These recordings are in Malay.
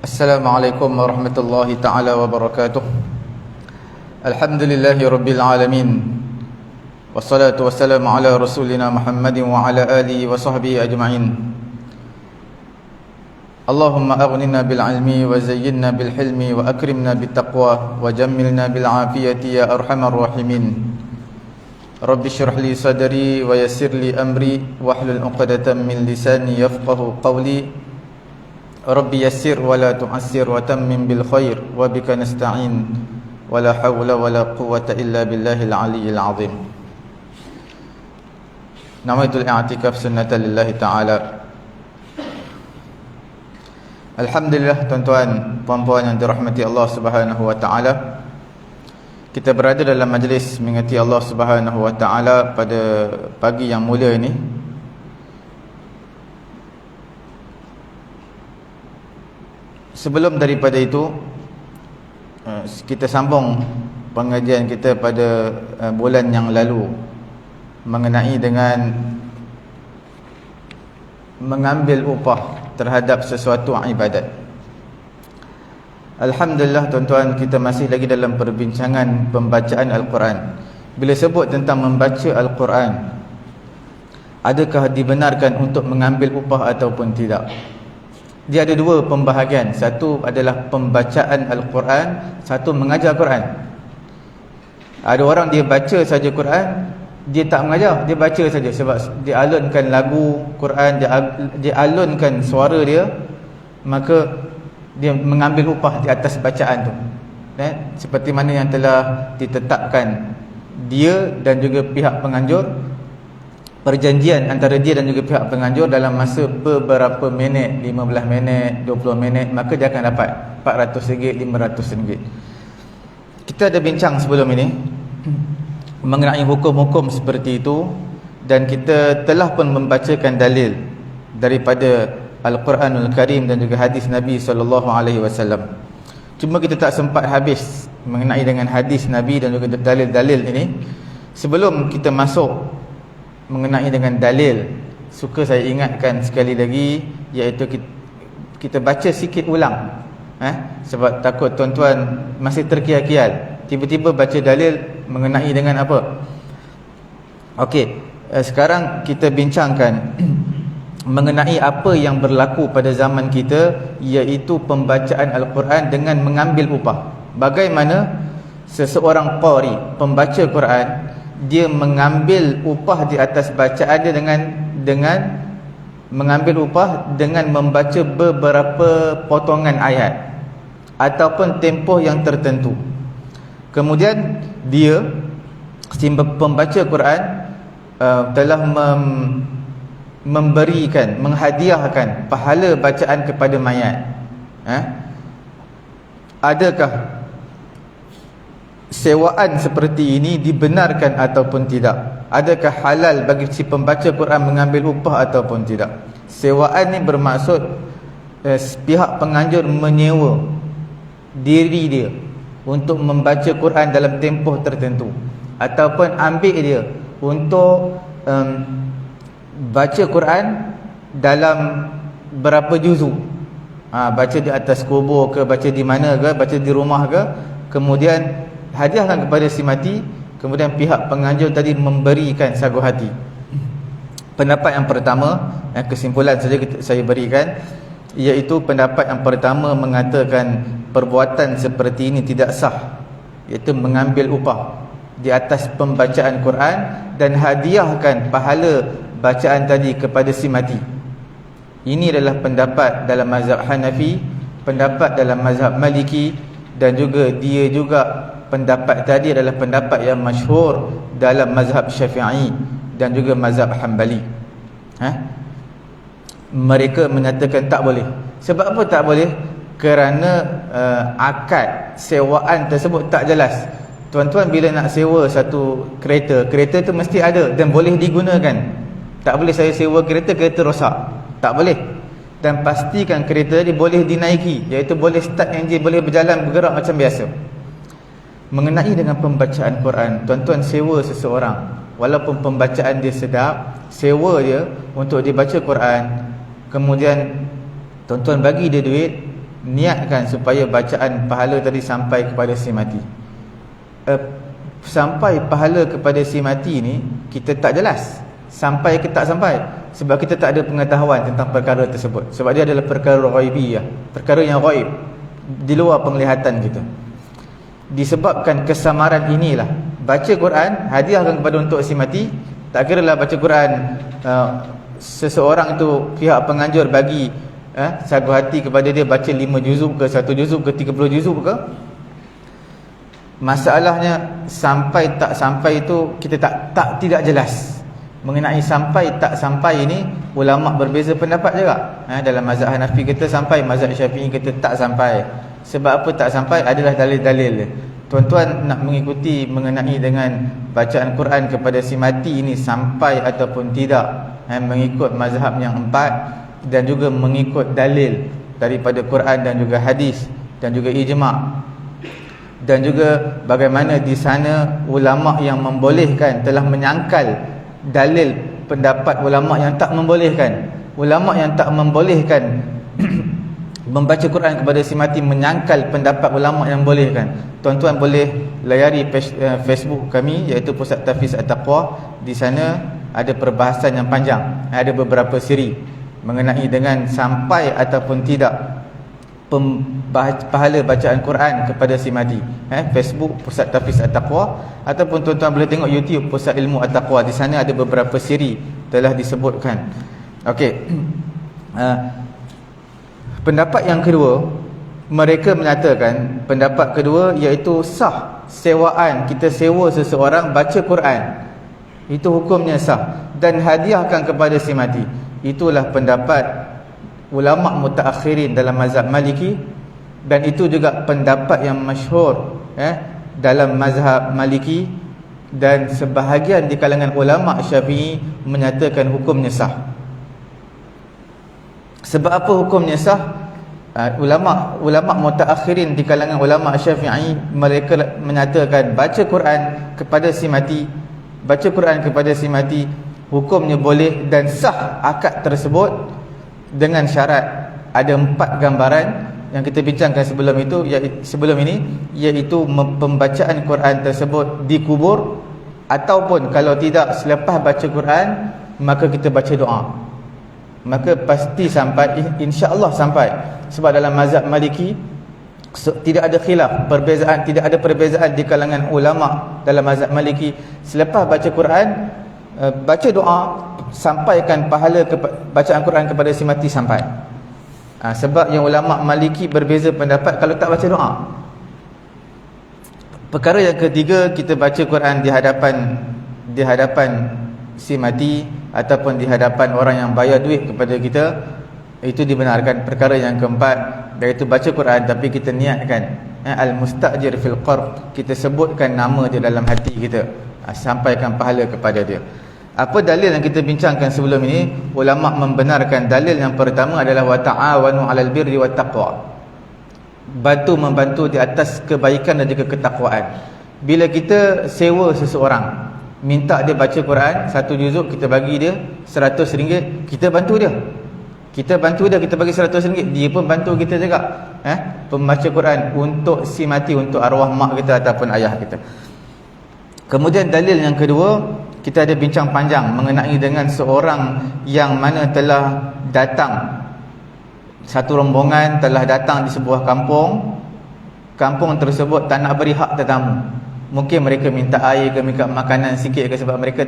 Assalamualaikum warahmatullahi ta'ala wabarakatuh. Alhamdulillahi rabbil alamin. Wassalatu wassalamu ala rasulina Muhammadin wa ala alihi wa sahbihi ajma'in. Allahumma aghnina bil ilmi wa zayyinna bil hilmi wa akrimna bit taqwa wa jammilna bil afiyati ya arhamar rahimin. Rabbi shrah li sadri wa yassir li amri wahlul 'uqdatam min lisani yafqahu qawli. Rabbi yassir wa la tu'assir wa tammim bil khair wa bika nasta'in wa la hawla wa la quwwata illa billahil aliyyil azim. Nawaitul i'tikaf sunnatan lillahi ta'ala. Alhamdulillah tuan-tuan, puan-puan yang dirahmati Allah Subhanahu wa taala. Kita berada dalam majlis mengingati Allah Subhanahu wa taala pada pagi yang mulia ini. Sebelum daripada itu, kita sambung pengajian kita pada bulan yang lalu mengenai dengan mengambil upah terhadap sesuatu ibadat. Alhamdulillah tuan-tuan, kita masih lagi dalam perbincangan pembacaan Al-Quran. Bila sebut tentang membaca Al-Quran, adakah dibenarkan untuk mengambil upah ataupun tidak? Dia ada dua pembahagian. Satu adalah pembacaan Al-Quran, satu mengajar Quran. Ada orang dia baca saja Quran, dia tak mengajar, dia baca saja. Sebab dia alunkan lagu Quran, dia alunkan suara dia, maka dia mengambil upah di atas bacaan tu. Seperti mana yang telah ditetapkan dia dan juga pihak penganjur, perjanjian antara dia dan juga pihak penganjur dalam masa beberapa minit, 15 minit, 20 minit, maka dia akan dapat RM400, RM500. Kita ada bincang sebelum ini mengenai hukum-hukum seperti itu, dan kita telah pun membacakan dalil daripada Al-Quranul Karim dan juga hadis Nabi SAW. Cuma kita tak sempat habis mengenai dengan hadis Nabi dan juga dalil-dalil ini. Sebelum kita masuk mengenai dengan dalil, suka saya ingatkan sekali lagi, iaitu kita baca sikit ulang, sebab takut tuan-tuan masih terkial-kial, tiba-tiba baca dalil mengenai dengan apa. Okey, sekarang kita bincangkan mengenai apa yang berlaku pada zaman kita, iaitu pembacaan Al-Quran dengan mengambil upah. Bagaimana seseorang qari, pembaca Quran, dia mengambil upah di atas bacaan dia dengan mengambil upah dengan membaca beberapa potongan ayat ataupun tempoh yang tertentu. Kemudian dia, si pembaca Quran, telah memberikan, menghadiahkan pahala bacaan kepada mayat. Adakah sewaan seperti ini dibenarkan ataupun tidak? Adakah halal bagi si pembaca Quran mengambil upah ataupun tidak? Sewaan ni bermaksud pihak penganjur menyewa diri dia untuk membaca Quran dalam tempoh tertentu, ataupun ambil dia untuk baca Quran dalam berapa juzuk, baca di atas kubur ke, baca di mana ke, baca di rumah ke, kemudian hadiahkan kepada si mati, kemudian pihak penganjur tadi memberikan sagu hati. Pendapat yang pertama, kesimpulan saja saya berikan, iaitu pendapat yang pertama mengatakan perbuatan seperti ini tidak sah, iaitu mengambil upah di atas pembacaan Quran dan hadiahkan pahala bacaan tadi kepada si mati. Ini adalah pendapat dalam mazhab Hanafi, pendapat dalam mazhab Maliki, dan juga dia juga pendapat tadi adalah pendapat yang masyhur dalam mazhab Syafi'i dan juga mazhab Hanbali. Mereka menyatakan tak boleh. Sebab apa tak boleh? Kerana akad sewaan tersebut tak jelas. Tuan-tuan bila nak sewa satu kereta, kereta tu mesti ada dan boleh digunakan. Tak boleh saya sewa kereta, kereta rosak. Tak boleh. Dan pastikan kereta ni boleh dinaiki, iaitu boleh start enjin, boleh berjalan, bergerak macam biasa. Mengenai dengan pembacaan Quran, tuan-tuan sewa seseorang, walaupun pembacaan dia sedap, sewa dia untuk dibaca Quran, kemudian tuan-tuan bagi dia duit, niatkan supaya bacaan pahala tadi sampai kepada si mati. Sampai pahala kepada si mati ni kita tak jelas sampai ke tak sampai, sebab kita tak ada pengetahuan tentang perkara tersebut, sebab dia adalah perkara ghaibiyah, perkara yang ghaib, di luar penglihatan kita. Disebabkan kesamaran inilah, baca Quran hadiahkan kepada untuk si mati. Tak kira lah baca Quran seseorang itu, pihak penganjur bagi sagu hati kepada dia baca 5 juzuk ke 1 juzuk ke 30 juzuk ke. Masalahnya sampai tak sampai itu kita tidak jelas. Mengenai sampai tak sampai ini ulama berbeza pendapat juga. Dalam mazhab Hanafi kita sampai, mazhab Syafi'i kita tak sampai. Sebab apa tak sampai? Adalah dalil-dalil. Tuan-tuan nak mengikuti mengenai dengan bacaan Quran kepada si mati ini sampai ataupun tidak, mengikut mazhab yang 4 dan juga mengikut dalil daripada Quran dan juga hadis dan juga ijma', dan juga bagaimana di sana ulama' yang membolehkan telah menyangkal dalil pendapat ulama' yang tak membolehkan. Ulama' yang tak membolehkan membaca Quran kepada si mati menyangkal pendapat ulama' yang bolehkan. Tuan-tuan boleh layari Facebook kami, iaitu Pusat Tahfiz At-Taqwa. Di sana ada perbahasan yang panjang, ada beberapa siri mengenai dengan sampai ataupun tidak pahala bacaan Quran kepada si mati. Facebook Pusat Tahfiz At-Taqwa, ataupun tuan-tuan boleh tengok YouTube Pusat Ilmu At-Taqwa. Di sana ada beberapa siri telah disebutkan. Okey. Pendapat yang kedua, mereka menyatakan pendapat kedua iaitu sah sewaan, kita sewa seseorang baca Quran, itu hukumnya sah dan hadiahkan kepada si mati. Itulah pendapat ulama' mutaakhirin dalam mazhab Maliki, dan itu juga pendapat yang masyhur dalam mazhab Maliki, dan sebahagian di kalangan ulama' Syafi'i menyatakan hukumnya sah. Sebab apa hukumnya sah? Ulama' mutaakhirin di kalangan ulama' Syafi'i, mereka menyatakan baca Quran kepada si mati, baca Quran kepada si mati hukumnya boleh dan sah akad tersebut, dengan syarat ada 4 gambaran yang kita bincangkan sebelum ini, iaitu pembacaan Quran tersebut di kubur, ataupun kalau tidak selepas baca Quran maka kita baca doa, maka pasti sampai, insya-Allah sampai. Sebab dalam mazhab Maliki tidak ada khilaf, tidak ada perbezaan di kalangan ulama dalam mazhab Maliki. Selepas baca Quran, baca doa, sampaikan pahala bacaan Quran kepada si mati sampai. Sebab yang ulama Maliki berbeza pendapat kalau tak baca doa. Perkara yang ketiga, kita baca Quran di hadapan si mati ataupun di hadapan orang yang bayar duit kepada kita, itu dibenarkan. Perkara yang keempat, iaitu baca Quran tapi kita niatkan al-mustajir fil qarb, kita sebutkan nama dia dalam hati kita, sampaikan pahala kepada dia. Apa dalil yang kita bincangkan sebelum ini? Ulama membenarkan dalil yang pertama adalah wa ta'awanu 'alal birri wat taqwa, membantu di atas kebaikan dan juga ketakwaan. Bila kita sewa seseorang, minta dia baca Quran 1 juzuk, kita bagi dia RM100, kita bantu dia, kita bagi RM100, dia pun bantu kita juga. Pembaca Quran untuk si mati, untuk arwah mak kita ataupun ayah kita. Kemudian dalil yang kedua, kita ada bincang panjang mengenai dengan seorang yang mana telah datang, satu rombongan telah datang di sebuah kampung tersebut tak nak beri hak tetamu. Mungkin mereka minta air ke, minta makanan sikit ke, sebab mereka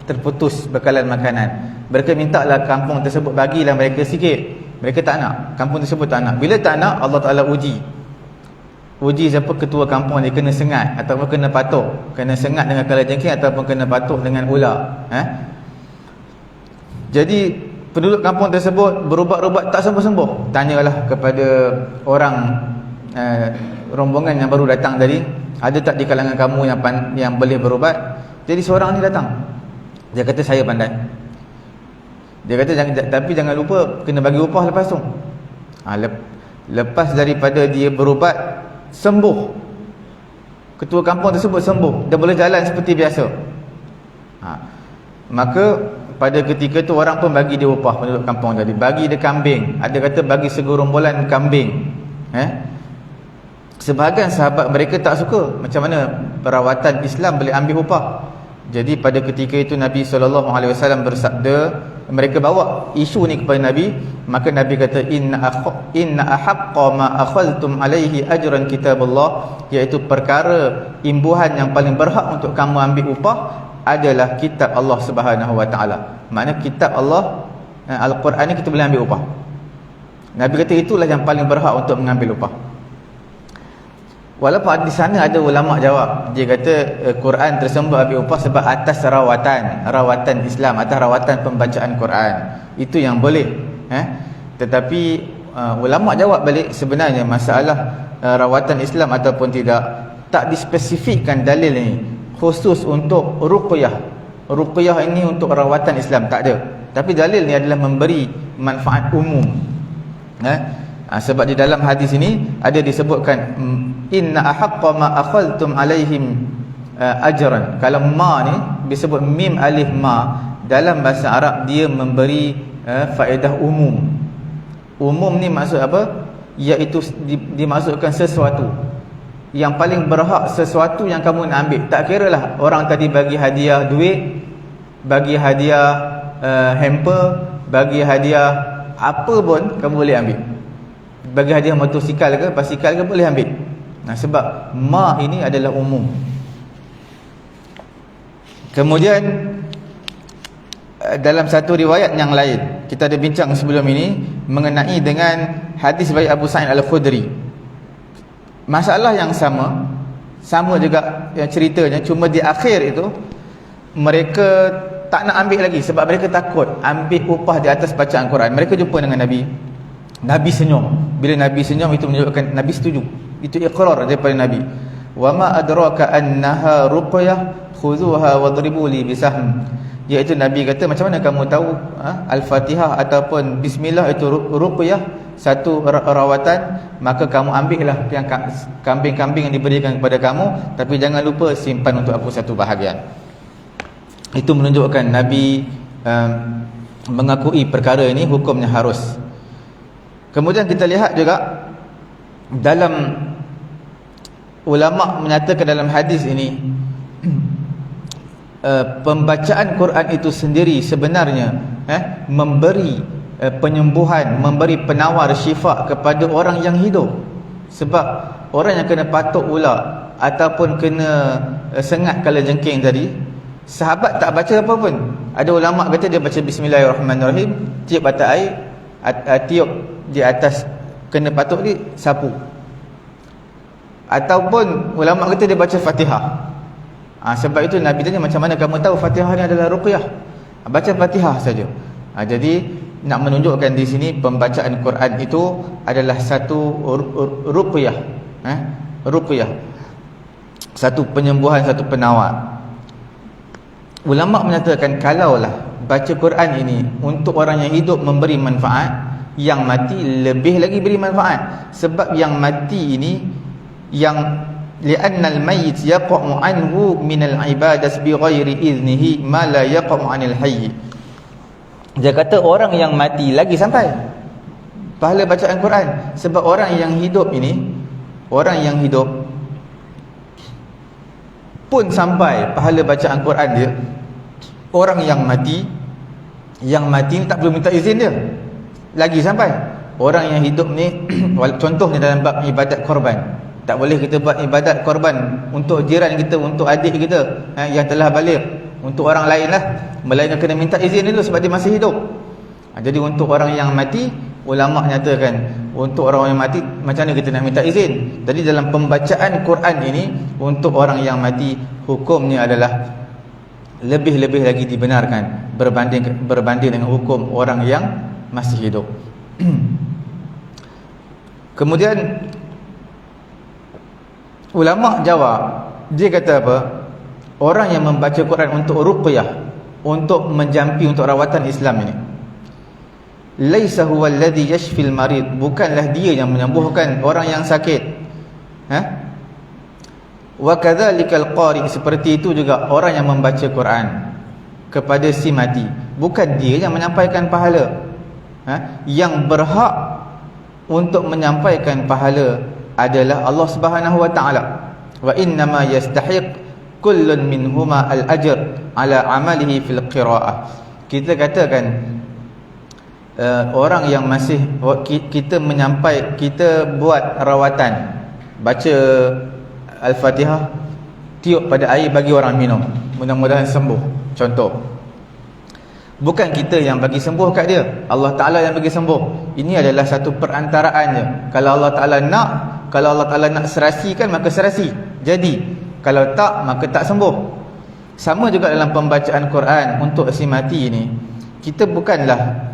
terputus bekalan makanan. Mereka minta lah kampung tersebut bagilah mereka sikit. Mereka tak nak, kampung tersebut tak nak. Bila tak nak, Allah Ta'ala uji siapa ketua kampung dia, kena sengat ataupun kena patuk, kena sengat dengan kalajengking ataupun kena patuk dengan ular. Jadi penduduk kampung tersebut berubat-ubat tak sembuh-sembuh. Tanyalah kepada orang rombongan yang baru datang tadi, ada tak di kalangan kamu yang boleh berubat? Jadi seorang ni datang, dia kata saya pandai. Dia kata tapi jangan lupa kena bagi upah lepas tu. Lepas daripada dia berubat, sembuh, ketua kampung tersebut sembuh, dia boleh jalan seperti biasa. Maka pada ketika tu orang pun bagi dia upah, penduduk kampung tadi bagi dia kambing. Ada kata bagi segorombolan kambing Sebahagian sahabat mereka tak suka, macam mana perawatan Islam boleh ambil upah. Jadi pada ketika itu Nabi SAW bersabda, mereka bawa isu ni kepada Nabi, maka Nabi kata inna ahaqqa ma akhadtum alaihi ajran kitabullah, iaitu perkara imbuhan yang paling berhak untuk kamu ambil upah adalah kitab Allah Subhanahu wa taala. Maknanya kitab Allah, Al-Quran ni kita boleh ambil upah. Nabi kata itulah yang paling berhak untuk mengambil upah. Walaupun di sana ada ulama jawab, dia kata Quran tersebut ambil upah sebab atas rawatan Islam, atas rawatan pembacaan Quran, itu yang boleh. Tetapi ulama jawab balik, sebenarnya masalah rawatan Islam ataupun tidak, tak dispesifikkan dalil ni khusus untuk ruqyah. Ruqyah ini untuk rawatan Islam, tak ada. Tapi dalil ni adalah memberi manfaat umum. Sebab di dalam hadis ini ada disebutkan inna ahaqqa ma akhadtum alaihim ajran. Kalau ma ni disebut mim alif ma, dalam bahasa Arab dia memberi faedah umum. Umum ni maksud apa? Iaitu dimaksudkan sesuatu yang paling berhak, sesuatu yang kamu nak ambil. Tak kira lah orang tadi bagi hadiah duit, bagi hadiah hamper, bagi hadiah apa pun kamu boleh ambil. Bagi hadiah motosikal ke basikal ke boleh ambil. Sebab ma ini adalah umum. Kemudian dalam satu riwayat yang lain, kita ada bincang sebelum ini mengenai dengan hadis dari Abu Sa'id Al-Khudri. Masalah yang sama juga yang ceritanya, cuma di akhir itu mereka tak nak ambil lagi sebab mereka takut ambil upah di atas bacaan Quran. Mereka jumpa dengan Nabi. Nabi senyum. Bila Nabi senyum, itu menunjukkan Nabi setuju. Itu iqrar daripada Nabi. Wa ma adraka annaha ruqyah khuzuha wadribu li bisahm. Iaitu Nabi kata, macam mana kamu tahu Al-Fatihah ataupun bismillah itu ruqyah, satu rawatan, maka kamu ambillah yang kambing-kambing yang diberikan kepada kamu, tapi jangan lupa simpan untuk aku satu bahagian. Itu menunjukkan Nabi mengakui perkara ini hukumnya harus. Kemudian kita lihat juga dalam ulama menyatakan dalam hadis ini pembacaan Quran itu sendiri sebenarnya memberi penyembuhan, memberi penawar syifa kepada orang yang hidup. Sebab orang yang kena patuk ular ataupun kena sengat kala jengking tadi, sahabat tak baca apa pun. Ada ulama kata dia baca bismillahirrahmanirrahim, tiup mata air, tiup di atas kena patuk ni, sapu. Ataupun ulama kata dia baca Fatihah. Sebab itu Nabi tanya, macam mana kamu tahu Fatihah ni adalah ruqyah? Baca Fatihah saja. Jadi nak menunjukkan di sini pembacaan Quran itu adalah satu ruqyah. Ruqyah, satu penyembuhan, satu penawar. Ulama menyatakan kalaulah baca Quran ini untuk orang yang hidup memberi manfaat, yang mati lebih lagi beri manfaat. Sebab yang mati ini, yang li'anna al-mayyit yaqa'u anhu min al-ibadah bighairi iznihi ma la yaqa'u 'anil hayy. Dia kata orang yang mati lagi sampai pahala bacaan Quran. Sebab orang yang hidup ini, orang yang hidup pun sampai pahala bacaan Quran dia. Orang yang mati ni tak perlu minta izin dia, lagi sampai. Orang yang hidup ni contohnya dalam bab ibadat korban, tak boleh kita buat ibadat korban untuk jiran kita, untuk adik kita yang telah balik, untuk orang lain lah, melainkan kena minta izin dulu sebab dia masih hidup. Jadi untuk orang yang mati, ulama nyatakan untuk orang yang mati macam mana kita nak minta izin. Jadi dalam pembacaan Quran ini untuk orang yang mati, hukumnya adalah lebih-lebih lagi dibenarkan berbanding dengan hukum orang yang masih hidup. Kemudian ulama jawab, dia kata apa? Orang yang membaca Quran untuk ruqyah, untuk menjampi, untuk rawatan Islam ini, laisa huwa alladhi yashfil marid, bukanlah dia yang menyembuhkan orang yang sakit. Wa kadzalikal qari, seperti itu juga orang yang membaca Quran kepada si mati, bukan dia yang menyampaikan pahala. Yang berhak untuk menyampaikan pahala adalah Allah Subhanahu wa taala. Wa innama yastahiq kullun minhuma al-ajr ala amalihi fil qiraah. Kita katakan orang yang masih kita buat rawatan, baca Al-Fatihah, tiup pada air bagi orang minum, mudah-mudahan sembuh. Contoh, bukan kita yang bagi sembuh kat dia, Allah Ta'ala yang bagi sembuh. Ini adalah satu perantaraan je. Kalau Allah Ta'ala nak serasikan, maka serasi jadi. Kalau tak, maka tak sembuh. Sama juga dalam pembacaan Quran untuk si mati ni, kita bukanlah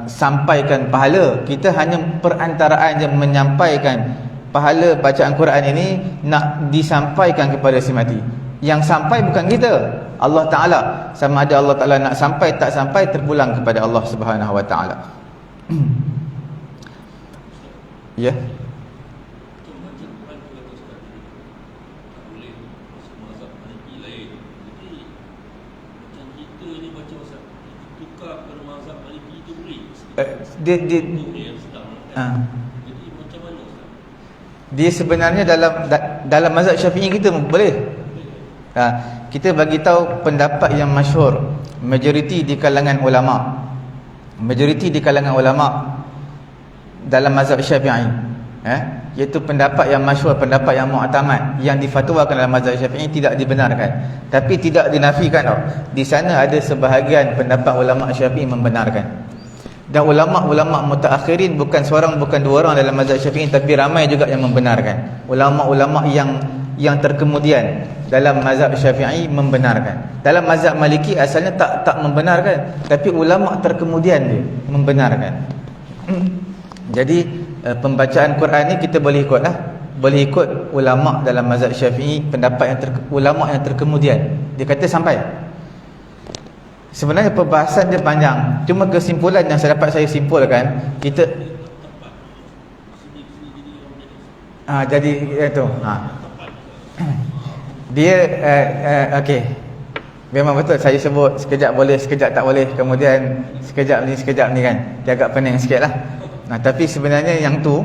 sampaikan pahala, kita hanya perantaraan je menyampaikan pahala bacaan Quran ini nak disampaikan kepada si mati. Yang sampai bukan kita, Allah Ta'ala. Sama ada Allah Ta'ala nak sampai tak sampai, terpulang kepada Allah Subhanahu wa Ta'ala. Ya. Dia sebenarnya dalam mazhab Syafi'i kita boleh. Kita bagi tahu pendapat yang masyhur, majoriti di kalangan ulama. Majoriti di kalangan ulama dalam mazhab Syafi'i, iaitu pendapat yang masyhur, pendapat yang mu'tamad, yang difatwakan dalam mazhab Syafi'i tidak dibenarkan. Tapi tidak dinafikan tau. Di sana ada sebahagian pendapat ulama Syafi'i membenarkan. Dan ulama-ulama mutaakhirin bukan seorang, bukan dua orang dalam mazhab Syafi'i, tapi ramai juga yang membenarkan. Ulama-ulama yang terkemudian dalam mazhab Syafi'i membenarkan. Dalam mazhab Maliki asalnya tak membenarkan, tapi ulama terkemudian dia membenarkan. Jadi pembacaan Quran ni kita boleh ikutlah. Boleh ikut ulama dalam mazhab Syafi'i, pendapat yang ulama yang terkemudian. Dia kata sampai. Sebenarnya perbahasan dia panjang. Cuma kesimpulan yang saya simpulkan, kita jadi itu. Dia okey. Memang betul saya sebut sekejap boleh, sekejap tak boleh, kemudian sekejap ni kan. Dia agak pening sikitlah. Tapi sebenarnya yang tu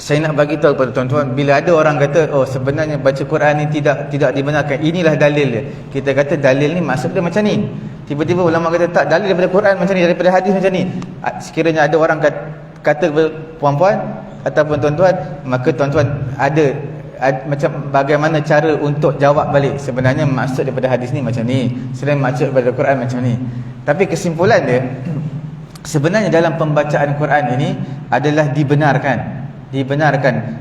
saya nak bagi tahu kepada tuan-tuan, bila ada orang kata oh sebenarnya baca Quran ni tidak dibenarkan, inilah dalil dia. Kita kata dalil ni maksud dia macam ni. Tiba-tiba ulama kata tak, dalil daripada Quran macam ni, daripada hadis macam ni. Sekiranya ada orang kata puan-puan ataupun tuan-tuan, maka tuan-tuan ada macam bagaimana cara untuk jawab balik. Sebenarnya maksud daripada hadis ni macam ni, selain maksud daripada Quran macam ni. Tapi kesimpulan dia, sebenarnya dalam pembacaan Quran ini adalah dibenarkan.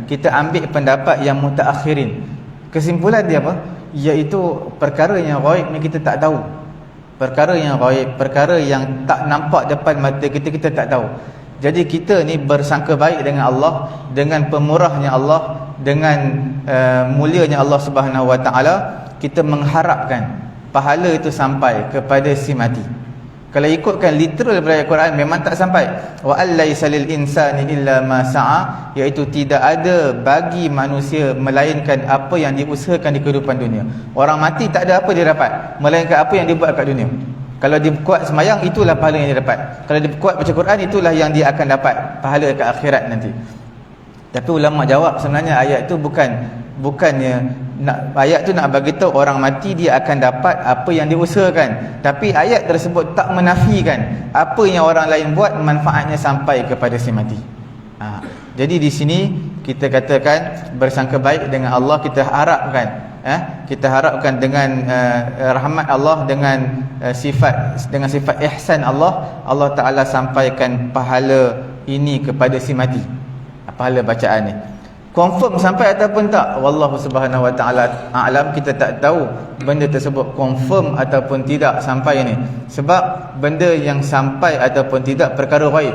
Kita ambil pendapat yang mutaakhirin. Kesimpulan dia apa? Iaitu perkara yang ghaib ni kita tak tahu. Perkara yang ghaib, perkara yang tak nampak depan mata kita tak tahu. Jadi kita ni bersangka baik dengan Allah, dengan pemurahnya Allah, dengan mulianya Allah Subhanahu wa taala, kita mengharapkan pahala itu sampai kepada si mati. Kalau ikutkan literal daripada Al-Quran, memang tak sampai. Wa allaisa lil insani illa ma sa'a, iaitu tidak ada bagi manusia melainkan apa yang diusahakan di kehidupan dunia. Orang mati tak ada apa dia dapat melainkan apa yang dia buat kat dunia. Kalau dia kuat semayang, itulah pahala yang dia dapat. Kalau dia kuat baca Quran, itulah yang dia akan dapat pahala kat akhirat nanti. Tapi ulama jawab, sebenarnya ayat itu bukannya ayat tu nak bagi tahu orang mati dia akan dapat apa yang diusahakan, tapi ayat tersebut tak menafikan apa yang orang lain buat manfaatnya sampai kepada si mati. Jadi di sini kita katakan bersangka baik dengan Allah, kita harapkan dengan rahmat Allah, dengan sifat ihsan Allah Ta'ala sampaikan pahala ini kepada si mati, pahala bacaan ni. Confirm sampai ataupun tak, wallahu subhanahu wa ta'ala a'lam. Kita tak tahu benda tersebut confirm ataupun tidak sampai ni. Sebab benda yang sampai ataupun tidak perkara ghaib,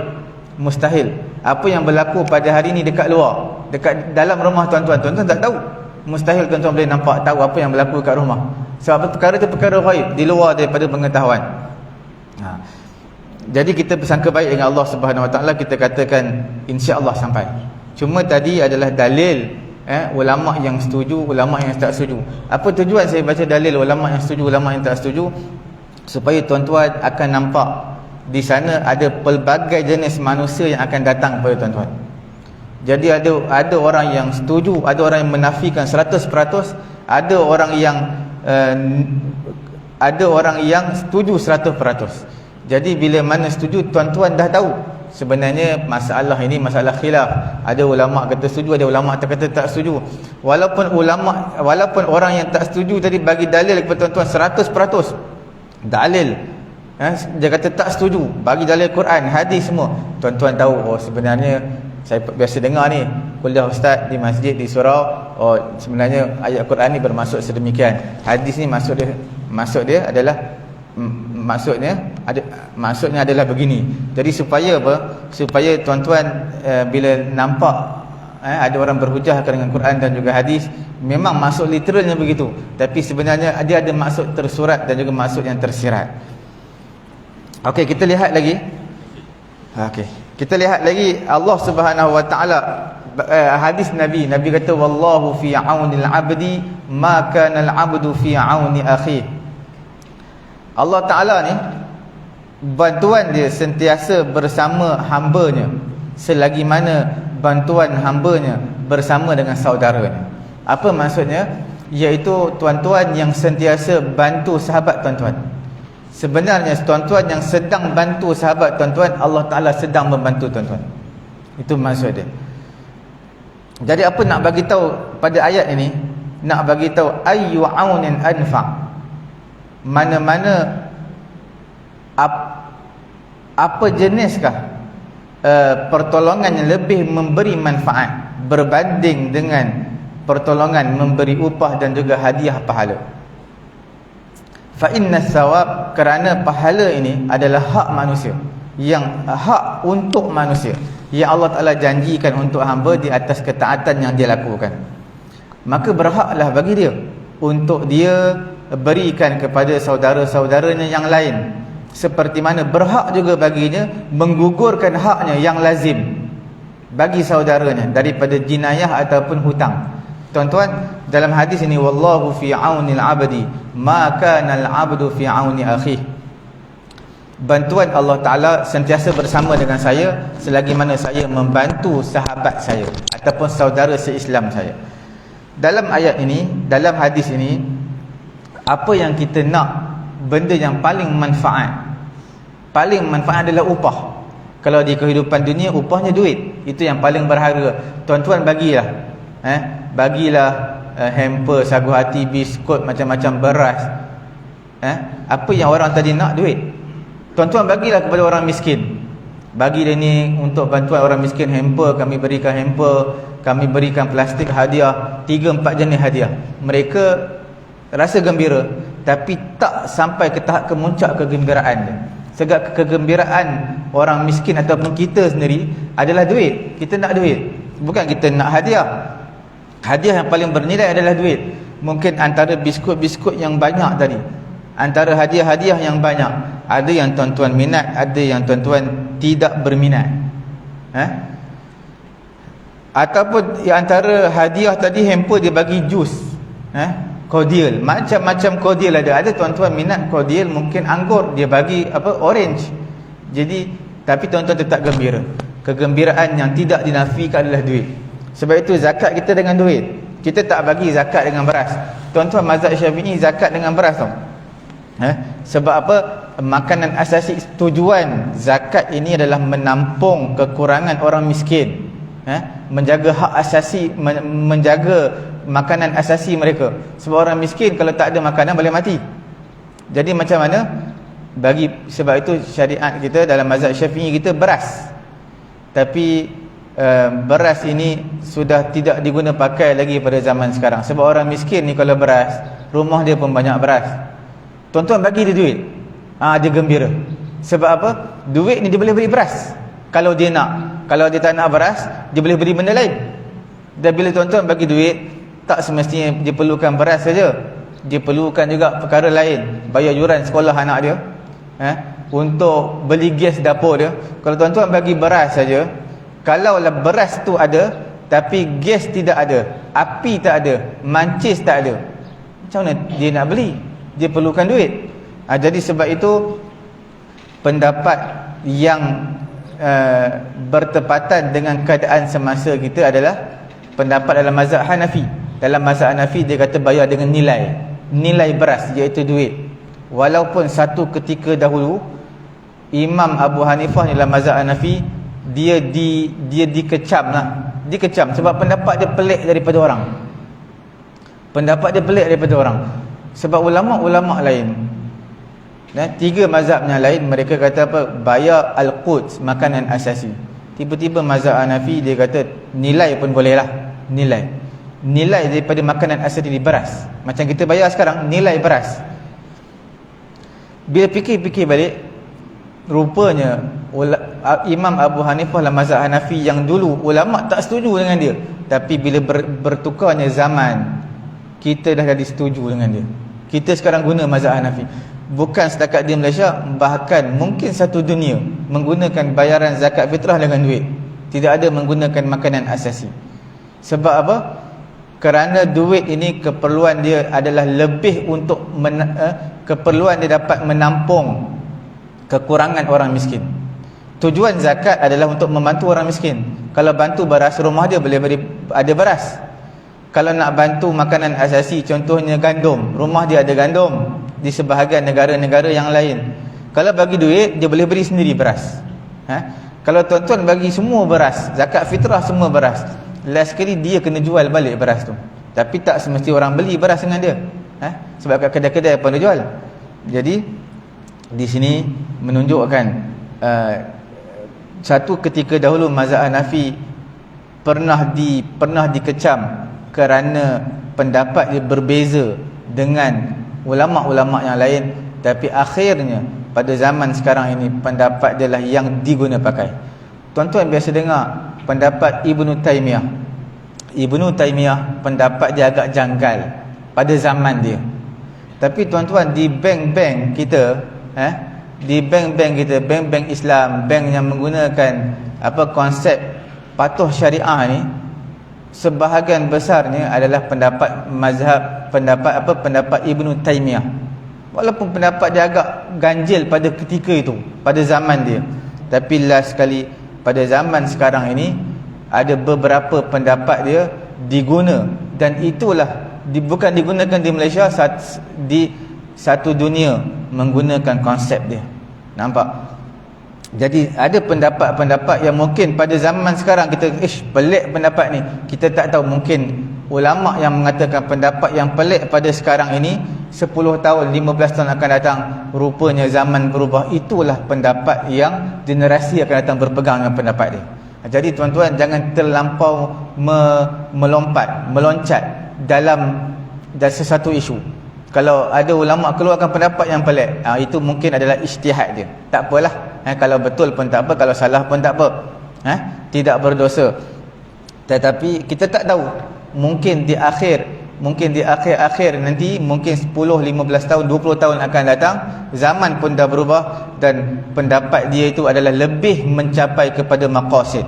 mustahil. Apa yang berlaku pada hari ni dekat luar, dekat dalam rumah tuan-tuan tak tahu. Mustahil tuan-tuan boleh nampak tahu apa yang berlaku kat rumah. Sebab perkara itu perkara ghaib, di luar daripada pengetahuan. Jadi kita bersangka baik dengan Allah Subhanahu wa ta'ala, kita katakan insya-Allah sampai. Cuma tadi adalah dalil ulama yang setuju, ulama yang tak setuju. Apa tujuan saya baca dalil ulama yang setuju, ulama yang tak setuju? Supaya tuan-tuan akan nampak di sana ada pelbagai jenis manusia yang akan datang kepada tuan-tuan. Jadi ada orang yang setuju, ada orang yang menafikan 100%, ada orang yang setuju 100%. Jadi bila mana setuju, tuan-tuan dah tahu sebenarnya masalah ini masalah khilaf. Ada ulama kata setuju, ada ulama kata tak setuju. Walaupun orang yang tak setuju tadi bagi dalil kepada tuan-tuan 100% dalil, dia kata tak setuju, bagi dalil Quran, hadis semua, tuan-tuan tahu, oh sebenarnya saya biasa dengar ni kuliah ustaz di masjid di surau, oh sebenarnya ayat Quran ni bermaksud sedemikian, hadis ni maksudnya adalah maksudnya adalah begini. Jadi supaya tuan-tuan bila nampak ada orang berhujah dengan Quran dan juga hadis, memang maksud literalnya begitu, tapi sebenarnya dia ada maksud tersurat dan juga maksud yang tersirat. Okey, kita lihat lagi. Kita lihat lagi Allah Subhanahu wa taala, hadis Nabi kata wallahu fi aunil abdi ma kana al abdu fi auni akhi. Allah Taala ni bantuan dia sentiasa bersama hamba-Nya selagi mana bantuan hamba-Nya bersama dengan saudaranya. Apa maksudnya? Iaitu tuan-tuan yang sentiasa bantu sahabat tuan-tuan, sebenarnya tuan-tuan yang sedang bantu sahabat tuan-tuan, Allah Ta'ala sedang membantu tuan-tuan. Itu maksud dia. Jadi apa nak bagi tahu pada ayat ini? Nak bagi tahu ayyu aunin anfa', mana-mana apa jeniskah pertolongan yang lebih memberi manfaat berbanding dengan pertolongan memberi upah dan juga hadiah pahala. Fa inna thawab, kerana pahala ini adalah hak manusia, yang hak untuk manusia yang Allah Ta'ala janjikan untuk hamba di atas ketaatan yang dia lakukan. Maka berhaklah bagi dia untuk dia berikan kepada saudara-saudaranya yang lain, seperti mana berhak juga baginya menggugurkan haknya yang lazim bagi saudaranya daripada jinayah ataupun hutang. Tuan-tuan, dalam hadis ini wallahu fi aunil abdi ma kana al abdu fi auni akhi, bantuan Allah Ta'ala sentiasa bersama dengan saya selagi mana saya membantu sahabat saya ataupun saudara se-Islam saya. Dalam ayat ini, dalam hadis ini, apa yang kita nak, benda yang paling manfaat adalah upah. Kalau di kehidupan dunia, upahnya duit, itu yang paling berharga. Tuan-tuan bagilah hamper, sagu hati, biskut, macam-macam, beras. Apa yang orang tadi nak? Duit. Tuan-tuan bagilah kepada orang miskin. Bagi dia ni untuk bantuan orang miskin, hamper, kami berikan hamper, kami berikan plastik hadiah, 3-4 jenis hadiah. Mereka rasa gembira, tapi tak sampai ke tahap kemuncak kegembiraan dia. Sebab kegembiraan orang miskin ataupun kita sendiri adalah duit. Kita nak duit, bukan kita nak hadiah. Hadiah yang paling bernilai adalah duit. Mungkin antara biskut-biskut yang banyak tadi, antara hadiah-hadiah yang banyak, ada yang tuan-tuan minat, ada yang tuan-tuan tidak berminat. Ataupun antara hadiah tadi, hamper dia bagi jus, cordial, macam-macam cordial ada. Ada tuan-tuan minat cordial, mungkin anggur, dia bagi orange. Jadi tapi tuan-tuan tetap gembira. Kegembiraan yang tidak dinafikan adalah duit. Sebab itu zakat kita dengan duit. Kita tak bagi zakat dengan beras. Tuan-tuan, mazhab Syafi'i zakat dengan beras tau. Sebab apa? Makanan asasi. Tujuan zakat ini adalah menampung kekurangan orang miskin, menjaga hak asasi, menjaga makanan asasi mereka. Sebab orang miskin kalau tak ada makanan boleh mati. Jadi macam mana sebab itu syariat kita dalam mazhab Syafi'i kita beras. Tapi beras ini sudah tidak diguna pakai lagi pada zaman sekarang. Sebab orang miskin ni kalau beras, rumah dia pun banyak beras. Tuan-tuan bagi dia duit, dia gembira. Sebab apa? Duit ni dia boleh beli beras kalau dia nak. Kalau dia tak nak beras, dia boleh beli benda lain. Dan bila tuan-tuan bagi duit, tak semestinya dia perlukan beras saja. Dia perlukan juga perkara lain. Bayar yuran sekolah anak dia, untuk beli gas dapur dia. Kalau tuan-tuan bagi beras saja, kalaulah beras tu ada tapi gas tidak ada, api tak ada, mancis tak ada, macam mana dia nak beli? Dia perlukan duit. Jadi sebab itu pendapat yang bertepatan dengan keadaan semasa kita adalah pendapat dalam mazhab Hanafi. Dalam mazhab Hanafi dia kata bayar dengan nilai beras, iaitu duit. Walaupun satu ketika dahulu Imam Abu Hanifah dalam mazhab Hanafi dia dikecam sebab pendapat dia pelik daripada orang. Sebab ulama-ulama lain, tiga mazhab yang lain mereka kata apa? Bayar al-quds, makanan asasi. Tiba-tiba mazhab Hanafi dia kata nilai pun boleh lah. Nilai daripada makanan asasi di beras. Macam kita bayar sekarang nilai beras. Bila fikir-fikir balik, rupanya Imam Abu Hanifah dalam mazhab Hanafi yang dulu ulama tak setuju dengan dia, tapi bila bertukarnya zaman, kita dah jadi setuju dengan dia. Kita sekarang guna mazhab Hanafi. Bukan setakat di Malaysia, bahkan mungkin satu dunia menggunakan bayaran zakat fitrah dengan duit. Tidak ada menggunakan makanan asasi. Sebab apa? Kerana duit ini keperluan dia adalah lebih untuk keperluan dia dapat menampung kekurangan orang miskin. Tujuan zakat adalah untuk membantu orang miskin. Kalau bantu beras, rumah dia boleh beri ada beras. Kalau nak bantu makanan asasi, contohnya gandum, rumah dia ada gandum. Di sebahagian negara-negara yang lain, kalau bagi duit, dia boleh beri sendiri beras. Kalau tuan-tuan bagi semua beras, zakat fitrah semua beras, last sekali dia kena jual balik beras tu. Tapi tak semesti orang beli beras dengan dia, sebab kat kedai-kedai pun dia jual. Jadi di sini menunjukkan satu ketika dahulu mazhab Hanafi pernah dikecam kerana pendapat dia berbeza dengan ulama-ulama yang lain, tapi akhirnya pada zaman sekarang ini pendapat dia lah yang diguna pakai. Tuan-tuan biasa dengar pendapat Ibnu Taimiyah. Ibnu Taimiyah pendapat dia agak janggal pada zaman dia. Tapi tuan-tuan, di bank-bank kita, bank-bank Islam, bank yang menggunakan konsep patuh syariah ni, sebahagian besarnya adalah pendapat Ibnu Taimiyah. Walaupun pendapat dia agak ganjil pada ketika itu, pada zaman dia, tapi last sekali pada zaman sekarang ini ada beberapa pendapat dia diguna, dan itulah bukan digunakan di Malaysia, di satu dunia menggunakan konsep dia. Nampak? Jadi ada pendapat-pendapat yang mungkin pada zaman sekarang kita pelik pendapat ni. Kita tak tahu, mungkin ulama yang mengatakan pendapat yang pelik pada sekarang ini 10 tahun, 15 tahun akan datang, rupanya zaman berubah. Itulah pendapat yang generasi akan datang berpegang dengan pendapat dia. Jadi tuan-tuan, jangan terlampau meloncat dalam sesuatu isu. Kalau ada ulama keluarkan pendapat yang pelik, itu mungkin adalah ijtihad dia. Tak apalah. Kalau betul pun tak apa, kalau salah pun tak apa. Tidak berdosa. Tetapi kita tak tahu, mungkin di akhir nanti, mungkin 10, 15 tahun, 20 tahun akan datang, zaman pun dah berubah dan pendapat dia itu adalah lebih mencapai kepada maqasid.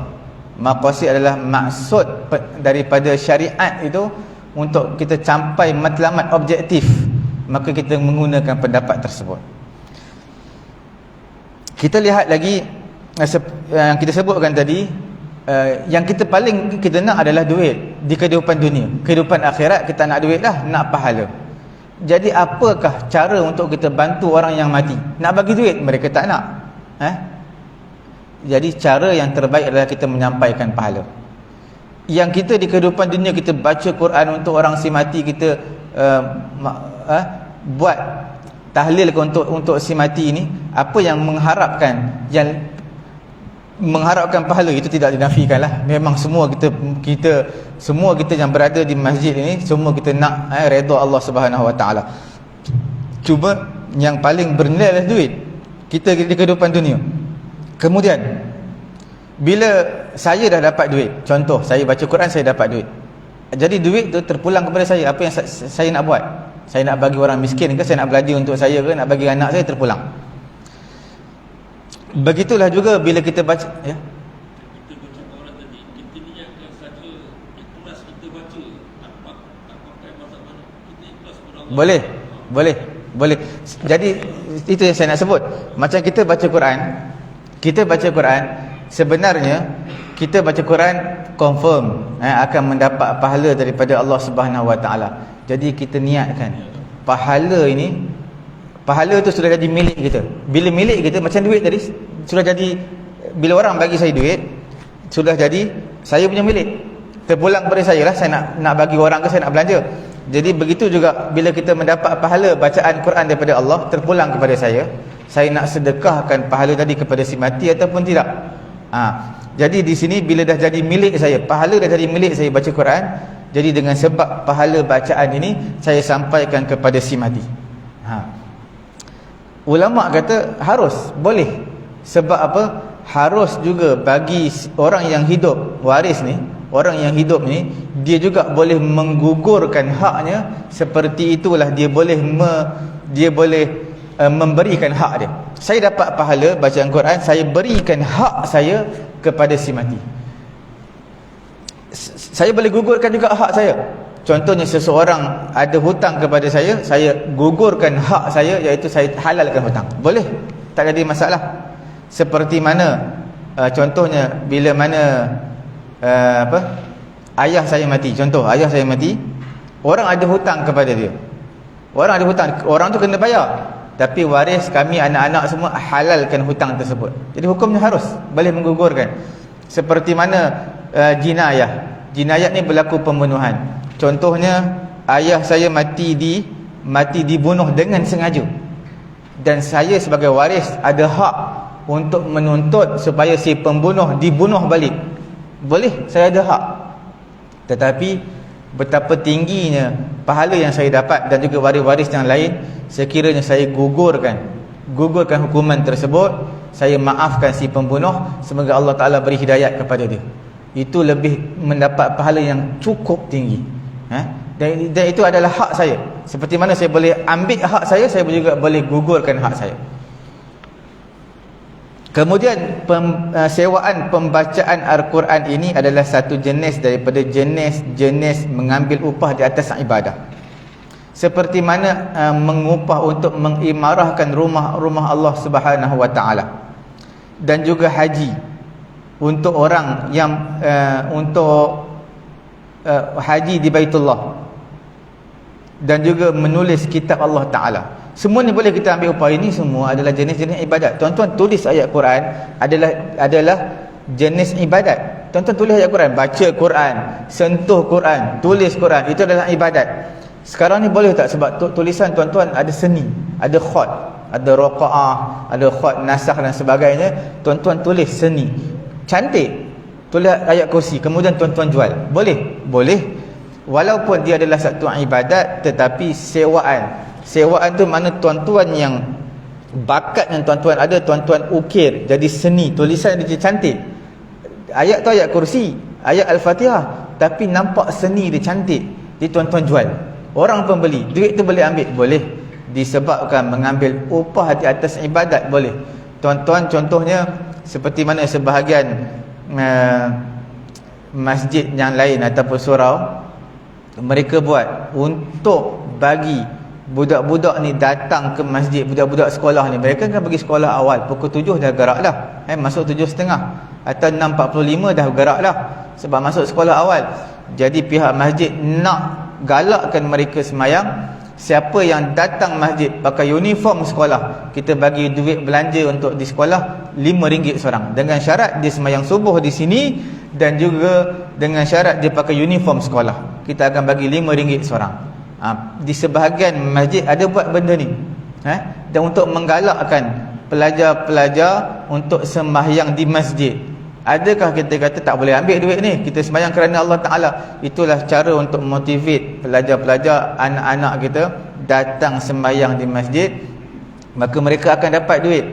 Maqasid adalah maksud daripada syariat itu untuk kita capai matlamat objektif, maka kita menggunakan pendapat tersebut. Kita lihat lagi yang kita sebutkan tadi, yang kita paling kita nak adalah duit di kehidupan dunia. Kehidupan akhirat kita nak duit lah, nak pahala. Jadi apakah cara untuk kita bantu orang yang mati? Nak bagi duit, mereka tak nak. Jadi cara yang terbaik adalah kita menyampaikan pahala. Yang kita di kehidupan dunia, kita baca Quran untuk orang si mati, kita buat tahlil untuk si mati ini, apa yang mengharapkan pahala itu tidak dinafikan lah. Memang semua kita yang berada di masjid ini, semua kita nak redha Allah Subhanahu Wa Taala. Cuma yang paling bernilai adalah duit kita di kehidupan dunia. Kemudian bila saya dah dapat duit, contoh saya baca Quran, saya dapat duit, jadi duit tu terpulang kepada saya. Apa yang saya nak buat? Saya nak bagi orang miskin ke, saya nak belanja untuk saya ke, nak bagi anak saya, terpulang. Begitulah juga bila kita baca, ya. Kita baca Quran tadi, kita niatkan saja ikhlas kita baca, tak pakai mazhab mana, kita ikhlas kepada Allah. Boleh. Jadi itu yang saya nak sebut. Macam kita baca Quran, sebenarnya kita baca Quran confirm akan mendapat pahala daripada Allah Subhanahu Wa Taala. Jadi kita niatkan pahala ini, pahala tu sudah jadi milik kita. Bila milik kita, macam duit tadi sudah jadi, bila orang bagi saya duit sudah jadi saya punya milik, terpulang kepada saya lah, saya nak bagi orang ke saya nak belanja. Jadi begitu juga bila kita mendapat pahala bacaan Quran daripada Allah, terpulang kepada saya nak sedekahkan pahala tadi kepada si mati ataupun tidak. Jadi di sini bila dah jadi milik saya, pahala dah jadi milik saya baca Quran, jadi dengan sebab pahala bacaan ini saya sampaikan kepada si mati. Ulama kata harus, boleh. Sebab apa? Harus juga bagi orang yang hidup, waris ni, orang yang hidup ni, dia juga boleh menggugurkan haknya. Seperti itulah dia boleh memberikan hak dia. Saya dapat pahala bacaan Quran, saya berikan hak saya kepada si mati. Saya boleh gugurkan juga hak saya. Contohnya seseorang ada hutang kepada saya gugurkan hak saya, iaitu saya halalkan hutang. Boleh, tak ada masalah. Seperti mana contohnya bila mana ayah saya mati. Contoh, ayah saya mati, orang ada hutang kepada dia. Orang ada hutang, orang tu kena bayar. Tapi waris kami, anak-anak semua halalkan hutang tersebut. Jadi hukumnya harus, boleh menggugurkan. Seperti mana jinayat ni berlaku pembunuhan. Contohnya ayah saya mati dibunuh dengan sengaja, dan saya sebagai waris ada hak untuk menuntut supaya si pembunuh dibunuh balik. Boleh, saya ada hak. Tetapi betapa tingginya pahala yang saya dapat dan juga waris-waris yang lain, sekiranya saya gugurkan hukuman tersebut, saya maafkan si pembunuh, semoga Allah Ta'ala beri hidayat kepada dia, itu lebih mendapat pahala yang cukup tinggi. Dan itu adalah hak saya. Seperti mana saya boleh ambil hak saya juga boleh gugurkan hak saya. Kemudian sewaan pembacaan Al-Quran ini adalah satu jenis daripada jenis mengambil upah di atas ibadah. Seperti mana mengupah untuk mengimarahkan rumah Allah Subhanahu Wa Taala, dan juga haji untuk orang yang haji di Baitullah, dan juga menulis kitab Allah Ta'ala. Semua ni boleh kita ambil upah. Ini semua adalah jenis-jenis ibadat. Tuan-tuan tulis ayat Quran adalah jenis ibadat. Tuan-tuan tulis ayat Quran, baca Quran, sentuh Quran, tulis Quran, itu adalah ibadat. Sekarang ni boleh tak? Sebab tulisan tuan-tuan ada seni, ada khat, ada raqa'ah, ada khat nasakh dan sebagainya. Tuan-tuan tulis seni, cantik, tulis ayat kursi, kemudian tuan-tuan jual. Boleh. Walaupun dia adalah satu ibadat, tetapi sewaan tu mana tuan-tuan yang bakat yang tuan-tuan ada, tuan-tuan ukir jadi seni, tulisan dia cantik. Ayat tu ayat kursi, ayat Al-Fatihah, tapi nampak seni dia cantik, jadi tuan-tuan jual. Orang pun beli, duit tu boleh ambil? Boleh. Disebabkan mengambil upah di atas ibadat, boleh. Tuan-tuan, contohnya seperti mana sebahagian masjid yang lain ataupun surau, mereka buat untuk bagi budak-budak ni datang ke masjid, budak-budak sekolah ni, mereka kan pergi sekolah awal pukul 7 dah gerak dah, masuk 7.30 atau 6.45 dah gerak dah, sebab masuk sekolah awal. Jadi pihak masjid nak galakkan mereka semayang. Siapa yang datang masjid pakai uniform sekolah, kita bagi duit belanja untuk di sekolah RM5 seorang, dengan syarat dia semayang subuh di sini, dan juga dengan syarat dia pakai uniform sekolah, kita akan bagi RM5 seorang. Di sebahagian masjid ada buat benda ni, dan untuk menggalakkan pelajar-pelajar untuk sembahyang di masjid. Adakah kita kata tak boleh ambil duit ni, kita sembahyang kerana Allah Ta'ala? Itulah cara untuk motivate pelajar-pelajar, anak-anak kita datang sembahyang di masjid, maka mereka akan dapat duit.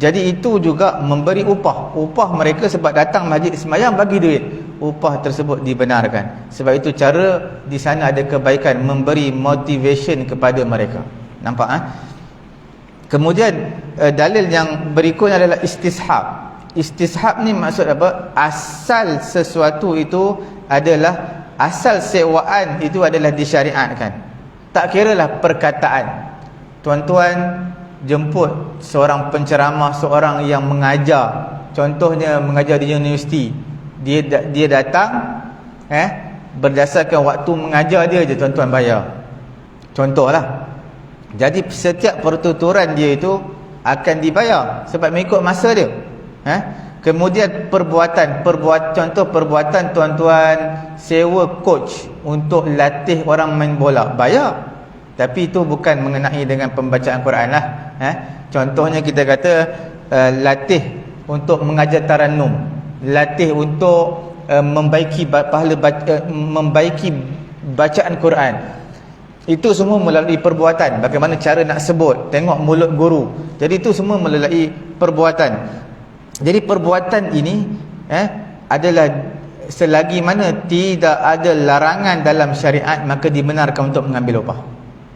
Jadi itu juga memberi upah mereka, sebab datang masjid sembahyang bagi duit, upah tersebut dibenarkan. Sebab itu cara di sana ada kebaikan, memberi motivation kepada mereka. Nampak? Kemudian dalil yang berikutnya adalah istishab. Istishab ni maksud apa? Asal sesuatu itu adalah, asal sewaan itu adalah disyariatkan. Tak kiralah perkataan. Tuan-tuan jemput seorang penceramah, seorang yang mengajar contohnya mengajar di universiti, dia datang berdasarkan waktu mengajar dia je tuan-tuan bayar. Contohlah. Jadi setiap pertuturan dia itu akan dibayar sebab mengikut masa dia. Kemudian contoh perbuatan tuan-tuan sewa coach untuk latih orang main bola, bayar. Tapi itu bukan mengenai dengan pembacaan Quran lah. Contohnya kita kata latih untuk mengajar tarannum, latih untuk membaiki pahala membaiki bacaan Quran. Itu semua melalui perbuatan. Bagaimana cara nak sebut, tengok mulut guru. Jadi itu semua melalui perbuatan. Jadi perbuatan ini adalah selagi mana tidak ada larangan dalam syariat, maka dibenarkan untuk mengambil upah.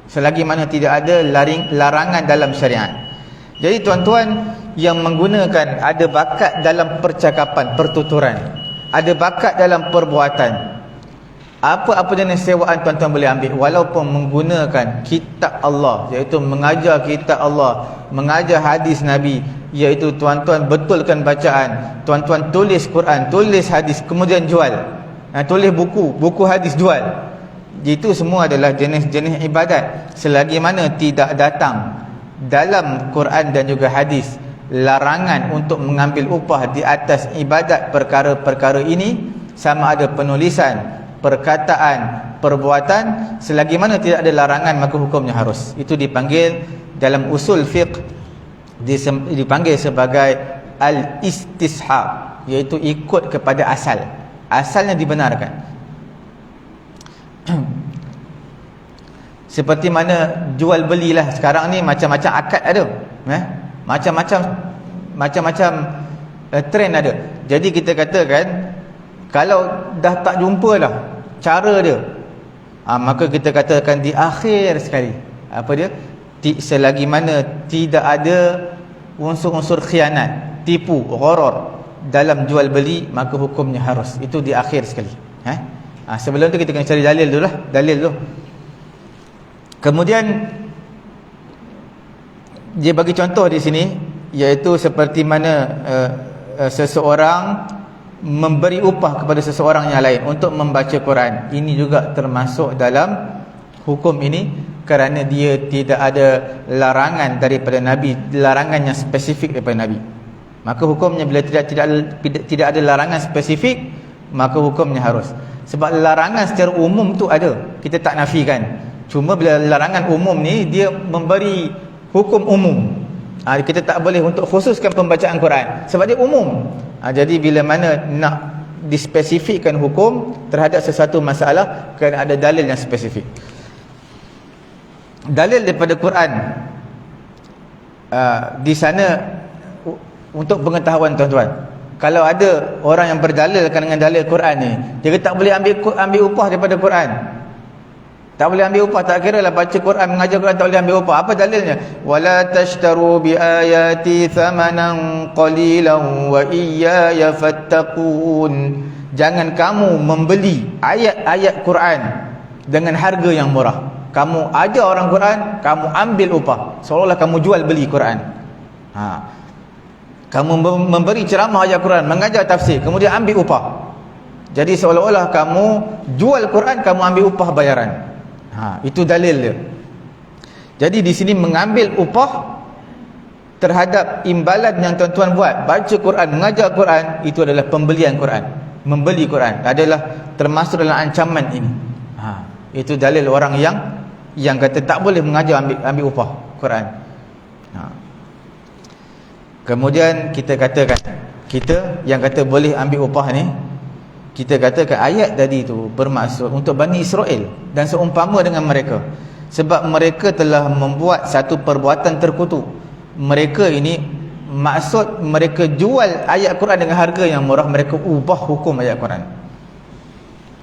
Selagi mana tidak ada larangan dalam syariat. Jadi tuan-tuan yang menggunakan ada bakat dalam percakapan, pertuturan, ada bakat dalam perbuatan, apa-apa jenis sewaan tuan-tuan boleh ambil, walaupun menggunakan kitab Allah, iaitu mengajar kitab Allah, mengajar hadis Nabi, iaitu tuan-tuan betulkan bacaan, tuan-tuan tulis Quran, tulis hadis, kemudian jual, tulis buku hadis, jual. Itu semua adalah jenis-jenis ibadat, selagi mana tidak datang dalam Quran dan juga hadis larangan untuk mengambil upah di atas ibadat perkara-perkara ini, sama ada penulisan, perkataan, perbuatan, selagi mana tidak ada larangan maka hukumnya harus. Itu dipanggil dalam usul fiqh dipanggil sebagai al-istishab, iaitu ikut kepada asal. Asalnya dibenarkan. Seperti mana jual belilah sekarang ni, macam-macam akad ada, macam-macam trend ada. Jadi kita katakan kalau dah tak jumpa dah cara dia, maka kita katakan di akhir sekali, apa dia, selagi mana tidak ada unsur-unsur khianat, tipu, gharar dalam jual beli, maka hukumnya harus. Itu di akhir sekali. Sebelum tu kita kena cari dalil dulu lah, dalil dulu. Kemudian dia bagi contoh di sini, iaitu seperti mana seseorang memberi upah kepada seseorang yang lain untuk membaca Quran. Ini juga termasuk dalam hukum ini, kerana dia tidak ada larangan daripada Nabi, larangan yang spesifik daripada Nabi. Maka hukumnya bila tidak ada larangan spesifik, maka hukumnya harus. Sebab larangan secara umum tu ada, kita tak nafikan. Cuma bila larangan umum ni, dia memberi hukum umum. Kita tak boleh untuk khususkan pembacaan Quran sebab dia umum. Jadi bila mana nak dispesifikkan hukum terhadap sesuatu masalah, kena ada dalil yang spesifik. Dalil daripada Quran di sana untuk pengetahuan tuan-tuan. Kalau ada orang yang berdalilkan dengan dalil Quran ni, dia tak boleh ambil upah daripada Quran. Tak boleh ambil upah, tak kira lah baca Quran, mengajar Quran, tak boleh ambil upah. Apa dalilnya? Wala tashtaru bi ayati thamanan qalilan wa iyaya fattaqun. Jangan kamu membeli ayat-ayat Quran dengan harga yang murah. Kamu ajar orang Quran, kamu ambil upah, seolah-olah kamu jual beli Quran. Kamu memberi ceramah ayat Quran, mengajar tafsir, kemudian ambil upah. Jadi seolah-olah kamu jual Quran, kamu ambil upah bayaran. Itu dalil dia. Jadi di sini mengambil upah terhadap imbalan yang tuan-tuan buat, baca Quran, mengajar Quran, itu adalah pembelian Quran. Membeli Quran adalah termasuk dalam ancaman ini. Itu dalil orang yang kata tak boleh mengajar ambil upah Quran. Kemudian kita katakan, kita yang kata boleh ambil upah ni, kita katakan ayat tadi itu bermaksud untuk Bani Israel dan seumpama dengan mereka, sebab mereka telah membuat satu perbuatan terkutuk. Mereka ini, maksud mereka jual ayat Quran dengan harga yang murah, mereka ubah hukum ayat Quran.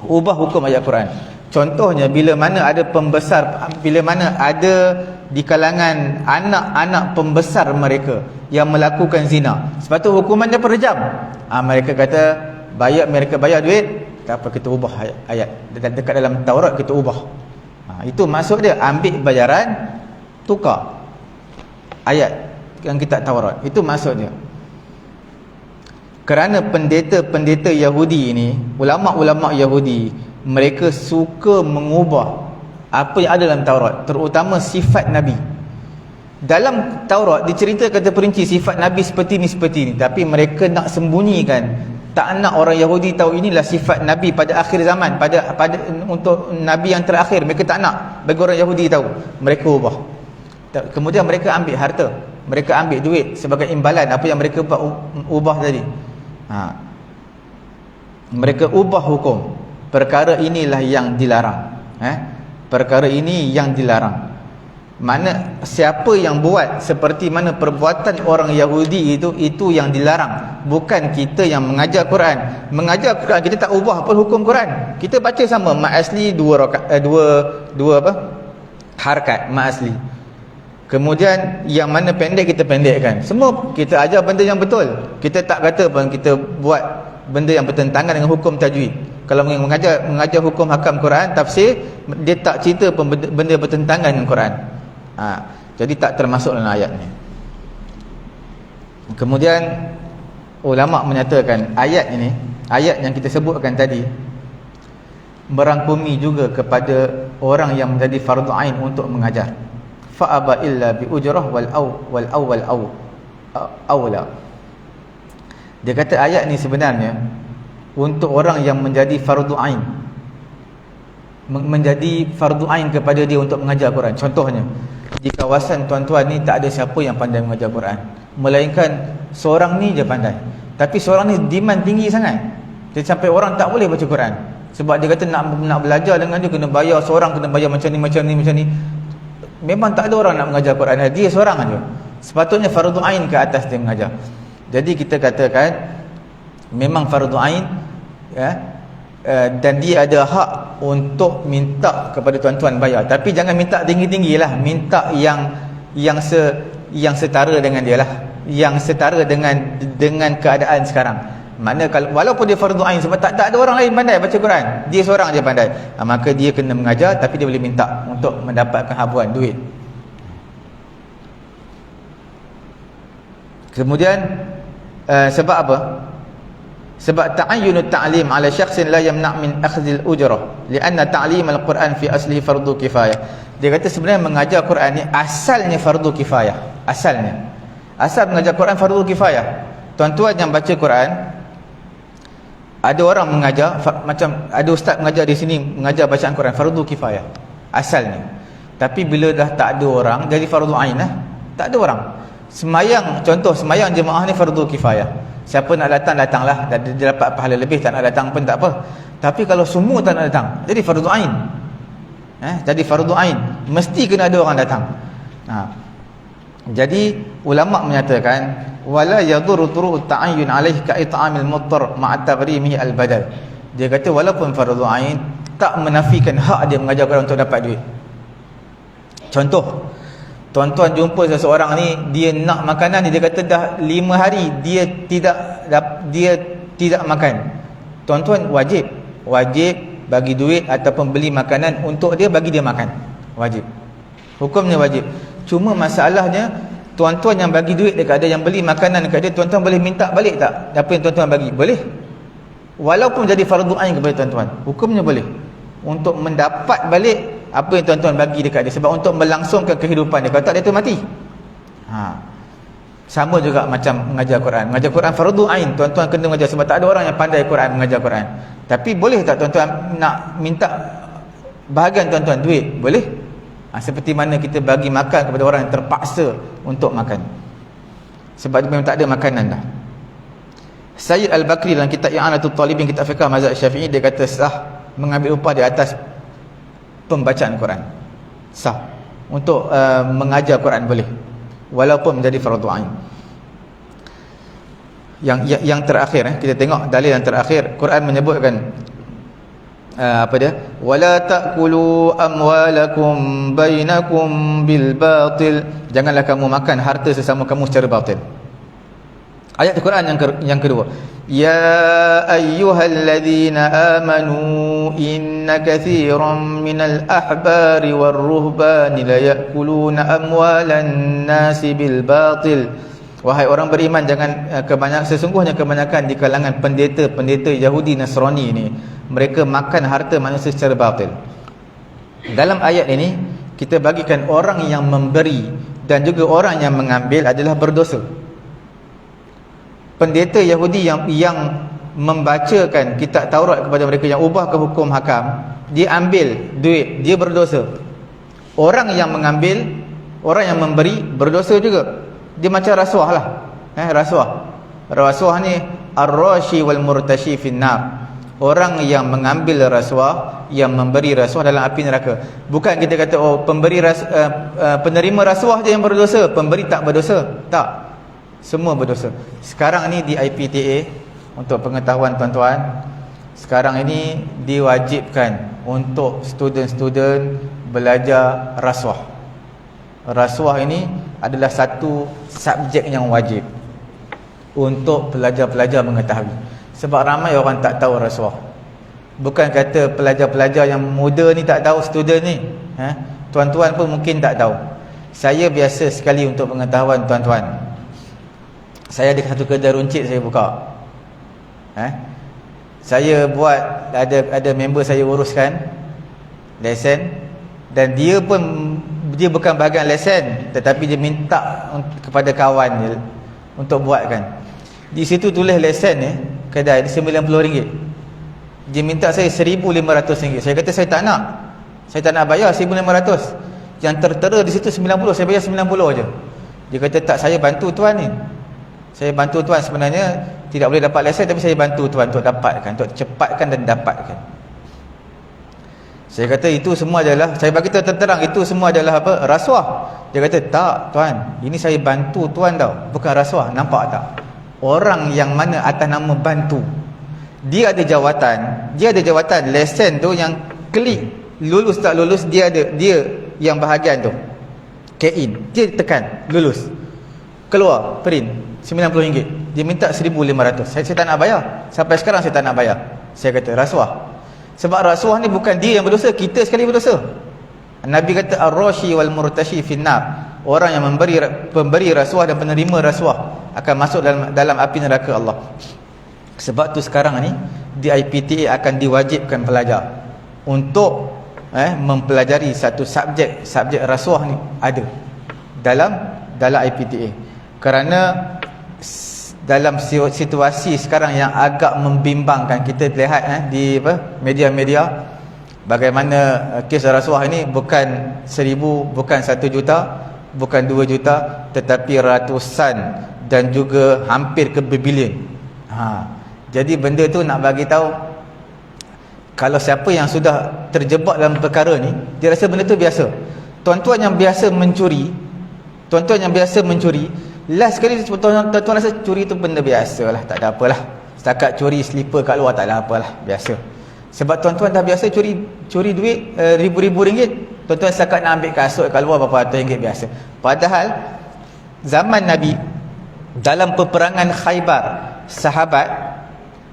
Ubah hukum ayat Quran. Contohnya bila mana ada pembesar, bila mana ada di kalangan anak-anak pembesar mereka yang melakukan zina, sebab tu hukumannya perjam. Mereka kata mereka bayar duit, tak apa, kita ubah ayat dekat dalam Taurat, kita ubah. Itu maksud dia, ambil bayaran, tukar ayat yang kita Taurat. Itu maksud dia. Kerana pendeta-pendeta Yahudi ini, ulama-ulama Yahudi, mereka suka mengubah apa yang ada dalam Taurat, terutama sifat Nabi. Dalam Taurat diceritakan terperinci sifat Nabi seperti ni, tapi mereka nak sembunyikan. Tak nak orang Yahudi tahu inilah sifat Nabi pada akhir zaman, pada untuk Nabi yang terakhir. Mereka tak nak bagi orang Yahudi tahu. Mereka ubah. Kemudian mereka ambil harta, mereka ambil duit sebagai imbalan apa yang mereka ubah tadi. Mereka ubah hukum. Perkara inilah yang dilarang. Perkara ini yang dilarang. Mana siapa yang buat seperti mana perbuatan orang Yahudi itu yang dilarang. Bukan kita yang mengajar Quran. Mengajar Quran kita tak ubah apa hukum Quran. Kita baca sama mat asli dua harakat mat asli. Kemudian yang mana pendek kita pendekkan. Semua kita ajar benda yang betul. Kita tak kata pun kita buat benda yang bertentangan dengan hukum tajwid. Kalau mengajar hukum hakam Quran, tafsir, dia tak cerita pun benda bertentangan dengan Quran. Jadi tak termasuk dalam ayat ni. Kemudian ulama menyatakan ayat ini, ayat yang kita sebutkan tadi, merangkumi juga kepada orang yang menjadi fardu ain untuk mengajar. Fa aba illa bi ujrah wal awla. Dia kata ayat ni sebenarnya untuk orang yang menjadi fardu ain, menjadi fardu ain kepada dia untuk mengajar Quran. Contohnya, di kawasan tuan-tuan ni tak ada siapa yang pandai mengajar Quran, melainkan seorang ni je pandai. Tapi seorang ni demand tinggi sangat, jadi sampai orang tak boleh baca Quran. Sebab dia kata nak belajar dengan dia kena bayar, seorang kena bayar macam ni. Memang tak ada orang nak mengajar Quran, dia seorang aja. Sepatutnya fardu ain ke atas dia mengajar. Jadi kita katakan memang fardu ain, dan dia ada hak untuk minta kepada tuan-tuan bayar. Tapi jangan minta tinggi-tinggi lah, minta yang setara dengan dia lah, yang setara dengan keadaan sekarang. Makna kalau walaupun dia fardu ain, sebab tak ada orang lain pandai baca Quran, dia seorang je pandai, maka dia kena mengajar, tapi dia boleh minta untuk mendapatkan habuan duit. Kemudian sebab apa? Sebab ta'ayyunut ta'lim ala syakhsin la yamna' min akhdhil ujrah, li'anna ta'lim al-Quran fi aslihi fardu kifayah. Dia kata sebenarnya mengajar Quran ni asalnya fardu kifayah. Asal mengajar Quran fardu kifayah. Tuan-tuan yang baca Quran, ada orang mengajar, macam ada ustaz mengajar di sini, mengajar bacaan Quran fardu kifayah asalnya. Tapi bila dah tak ada orang, jadi fardu ain lah. Tak ada orang. Semayang, contoh semayang jemaah ni fardu kifayah. Siapa nak datang, datanglah. Dia dapat pahala lebih, tak nak datang pun tak apa. Tapi kalau semua tak nak datang, jadi fardu ain. Jadi fardu ain, mesti kena ada orang datang. Jadi ulama menyatakan wala yadhurru turu'ut ta'ayyun 'alaihi ka it'amil mudtar ma'a taghrimihi al-badal. Dia kata walaupun fardu ain, tak menafikan hak dia mengajar Quran untuk dapat duit. Contoh, tuan-tuan jumpa seseorang ni, dia nak makanan ni, dia kata dah 5 hari dia tidak makan. Tuan-tuan wajib bagi duit ataupun beli makanan untuk dia, bagi dia makan. Wajib. Hukumnya wajib. Cuma masalahnya, tuan-tuan yang bagi duit dekat dia, yang beli makanan dekat dia, tuan-tuan boleh minta balik tak apa yang tuan-tuan bagi? Boleh. Walaupun jadi fardu ain kepada tuan-tuan, hukumnya boleh untuk mendapat balik apa yang tuan-tuan bagi dekat dia, sebab untuk melangsungkan kehidupan dia. Kalau tak, dia tu mati. Sama juga macam mengajar Quran. Mengajar Quran fardu ain, tuan-tuan kena mengajar, sebab tak ada orang yang pandai Quran mengajar Quran. Tapi boleh tak tuan-tuan nak minta bahagian tuan-tuan duit? Boleh. Seperti mana kita bagi makan kepada orang yang terpaksa untuk makan, sebab dia memang tak ada makanan dah. Sayyid Al-Bakri dalam kitab I'anatul Talibin, kitab fiqh mazhab Syafi'i, dia kata sah mengambil upah di atas pembacaan Quran. Sah untuk mengajar Quran boleh, walaupun menjadi fardu ain. Yang terakhir, kita tengok dalil yang terakhir. Quran menyebutkan apa dia? Wala ta'kulu amwalakum bainakum bil batil. Janganlah kamu makan harta sesama kamu secara batil. Ayat Al-Quran yang kedua. Ya ayyuhalladzina amanu inna katsiran minal ahbari war ruhbani la ya'kuluna amwalan nasi bil batil Wahai orang beriman, jangan sesungguhnya kebanyakan di kalangan pendeta-pendeta Yahudi Nasrani ini, mereka makan harta manusia secara batil. Dalam ayat ini kita bagikan orang yang memberi dan juga orang yang mengambil adalah berdosa. Pendeta Yahudi yang membacakan kitab Taurat kepada mereka, yang ubah ke hukum hakam, dia ambil duit, dia berdosa. Orang yang mengambil, orang yang memberi berdosa juga. Dia macam rasuah lah. Rasuah ni ar-rashi wal murtashi finnar. Orang yang mengambil rasuah, yang memberi rasuah dalam api neraka. Bukan kita kata penerima rasuah je yang berdosa, pemberi tak berdosa. Tak. Semua berdosa. Sekarang ni di IPTA, untuk pengetahuan tuan-tuan, sekarang ini diwajibkan untuk student-student belajar rasuah. Rasuah ini adalah satu subjek yang wajib untuk pelajar-pelajar mengetahui. Sebab ramai orang tak tahu rasuah. Bukan kata pelajar-pelajar yang muda ni tak tahu, student ni, tuan-tuan pun mungkin tak tahu. Saya biasa sekali untuk pengetahuan tuan-tuan, saya ada satu kedai runcit saya buka. Saya buat, ada member saya uruskan lesen, dan dia bukan bahagian lesen, tetapi dia minta kepada kawan dia untuk buatkan. Di situ tulis lesen ni kedai RM90. Dia minta saya RM1,500. Saya kata saya tak nak bayar RM1,500. Yang tertera di situ RM90, saya bayar RM90 je. Dia kata tak, saya bantu tuan ni. Saya bantu tuan, sebenarnya tidak boleh dapat lesen, tapi saya bantu tuan untuk dapatkan, untuk cepatkan dan dapatkan. Saya kata itu semua adalah, saya bagi tahu terang, itu semua adalah apa? Rasuah. Dia kata tak tuan, ini saya bantu tuan tau, bukan rasuah. Nampak tak? Orang yang mana atas nama bantu, dia ada jawatan lesen tu yang klik, lulus tak lulus, dia yang bahagian tu key in, dia tekan lulus, keluar print RM90. Dia minta RM1,500. Saya tak nak bayar. Sampai sekarang saya tak nak bayar. Saya kata rasuah. Sebab rasuah ni bukan dia yang berdosa, kita sekali berdosa. Nabi kata ar-rashi wal murtashi finnar. Orang yang pemberi rasuah dan penerima rasuah akan masuk dalam api neraka Allah. Sebab tu sekarang ni di IPTA akan diwajibkan pelajar untuk mempelajari satu subjek rasuah ni ada dalam IPTA. Kerana dalam situasi sekarang yang agak membimbangkan, kita lihat di media-media bagaimana kes rasuah ini bukan 1,000, bukan 1 juta, bukan 2 juta, tetapi ratusan dan juga hampir ke berbilion. Jadi benda tu nak bagi tahu, kalau siapa yang sudah terjebak dalam perkara ni, dia rasa benda tu biasa. Tuan-tuan yang biasa mencuri, last sekali tuan-tuan rasa curi tu benda biasa lah, tak ada apalah. Setakat curi slipper kat luar tak ada apalah, biasa. Sebab tuan-tuan dah biasa curi duit ribu-ribu ringgit. Tuan-tuan setakat nak ambil kasut kat luar berapa ratus ringgit biasa. Padahal zaman Nabi, dalam peperangan Khaybar, sahabat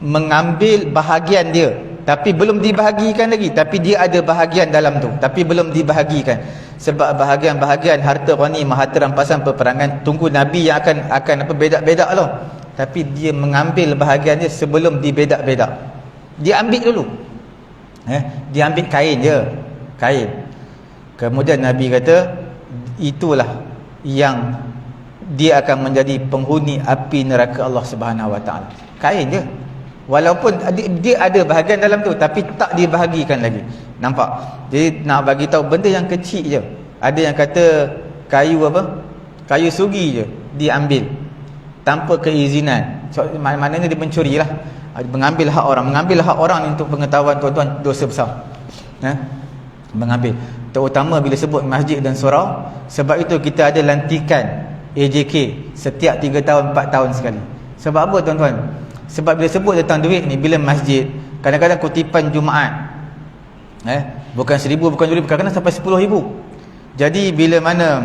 mengambil bahagian dia, tapi belum dibahagikan lagi, tapi dia ada bahagian dalam tu, tapi belum dibahagikan. Sebab bahagian-bahagian harta ghanimah, harta rampasan peperangan, tunggu Nabi yang akan bedak-bedak loh. Tapi dia mengambil bahagian dia sebelum dibedak-bedak. Dia ambil dulu. Dia ambil kain je, kain. Kemudian Nabi kata itulah yang dia akan menjadi penghuni api neraka Allah Subhanahu Wa Taala. Kain je. Walaupun dia ada bahagian dalam tu, tapi tak dibahagikan lagi. Nampak? Jadi nak bagi tahu benda yang kecil je. Ada yang kata kayu sugi je diambil tanpa keizinan. So, maknanya dia mencuri lah, mengambil hak orang ni. Untuk pengetahuan tuan-tuan, dosa besar. Mengambil, terutama bila sebut masjid dan surau. Sebab itu kita ada lantikan AJK setiap 3 tahun 4 tahun sekali. Sebab apa tuan-tuan? Sebab bila sebut tentang duit ni, bila masjid, kadang-kadang kutipan Jumaat bukan 1,000, bukan 2,000, kadang-kadang sampai 10,000. Jadi bila mana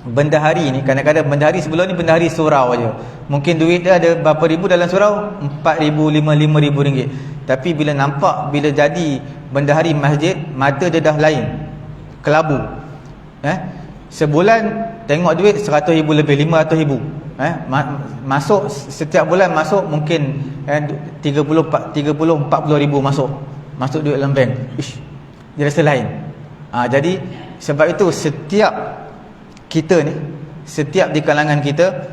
bendahari ni, kadang-kadang bendahari sebelum ni bendahari surau aja, mungkin duit dia ada berapa ribu dalam surau, 4,000, 5,000 ringgit. Tapi bila nampak, bila jadi bendahari masjid, mata dia dah lain, kelabu. Sebulan tengok duit 100,000 lebih, 500,000. Masuk setiap bulan masuk mungkin 30-40,000 masuk duit dalam bank. Dia rasa lain. Jadi sebab itu setiap kita ni, setiap di kalangan kita